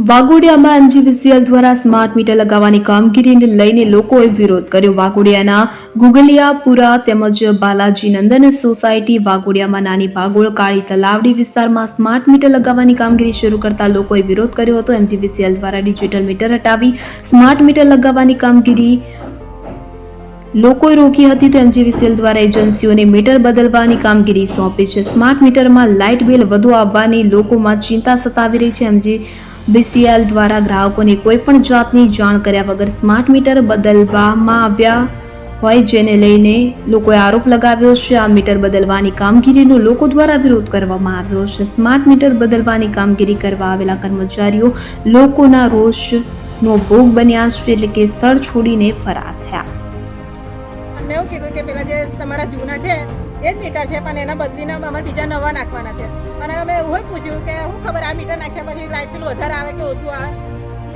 વાઘોડિયામાં MGVCL દ્વારા smart meter લગાવવાની કામગીરીને લઈને લોકોએ વિરોધ કર્યો. વાઘોડિયાના ગુગલિયાપુરા તેમજ બાલાજી નંદન સોસાયટી વાઘોડિયામાં નાની ભાગોળ કાળી તલાવડી વિસ્તારમાં સ્માર્ટ મીટર લગાવવાની કામગીરી શરૂ કરતા લોકોએ વિરોધ કર્યો હતો. એમજીવીસીએલ દ્વારા ડિજિટલ મીટર હટાવી સ્માર્ટ મીટર લગાવવાની કામગીરી લોકોએ રોકી હતી, તો એમજીવીસીએલ દ્વારા એજન્સીઓને મીટર બદલવાની કામગીરી સોંપી છે. સ્માર્ટ મીટરમાં લાઇટ બિલ વધુ આવવાની લોકોમાં ચિંતા સતાવી રહી છે. એમજીવીસીએલ દ્વારા ગ્રાહકોને કોઈ પણ જાતની જાણ કર્યા વગર સ્માર્ટ મીટર બદલવામાં આવ્યા હોય, જેને લઈને લોકોએ આરોપ લગાવ્યો છે. આ મીટર બદલવાની કામગીરીનો લોકો દ્વારા વિરોધ કરવામાં આવ્યો છે. સ્માર્ટ મીટર બદલવાની કામગીરી કરવા આવેલા કર્મચારીઓ લોકોના રોષનો ભોગ બન્યા છે, એટલે કે સ્થળ છોડીને ફરાર થયા. અમને એવું કીધું કે પેલા જે તમારા જૂના છે એ જ મીટર છે, પણ એના બદલીને અમારે બીજા નવા નાખવાના છે. અને અમે એવું પૂછ્યું કે શું ખબર આ મીટર નાખ્યા પછી લાઇટ બિલ વધારે આવે કે ઓછું આવે,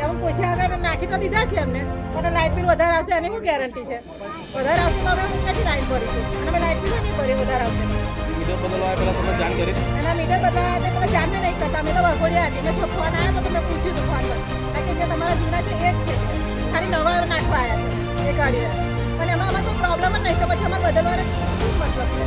એમ પૂછ્યા વગર નાખી તો દીધા છે અમને, પણ લાઇટ બિલ વધારે આવશે એની શું ગેરંટી છે? વધારે આવશે તો અમે ક્યાંથી લાઇટ ભરીશું? અને અમે લાઇટ બિલ નહીં ભરીએ વધારે આવશે. મીટર બદલવા પહેલા તમને જાણ કરી? એના મીટર બદલાવા તે પેલા જાણ નહીં કરતા. અમે તો વાઘોડિયા હતી, મેં જો ફોન આવ્યો તો મેં પૂછ્યું હતું ફોન પર કે જે તમારા જૂના છે એ જ છે, ખાલી નવા નાખવા આવ્યા છે એ ગાડીએ. પણ એમાં અમારે કોઈ પ્રોબ્લેમ જ નહીં, તો પછી અમારે બદલવાનો શું મતલબ છે?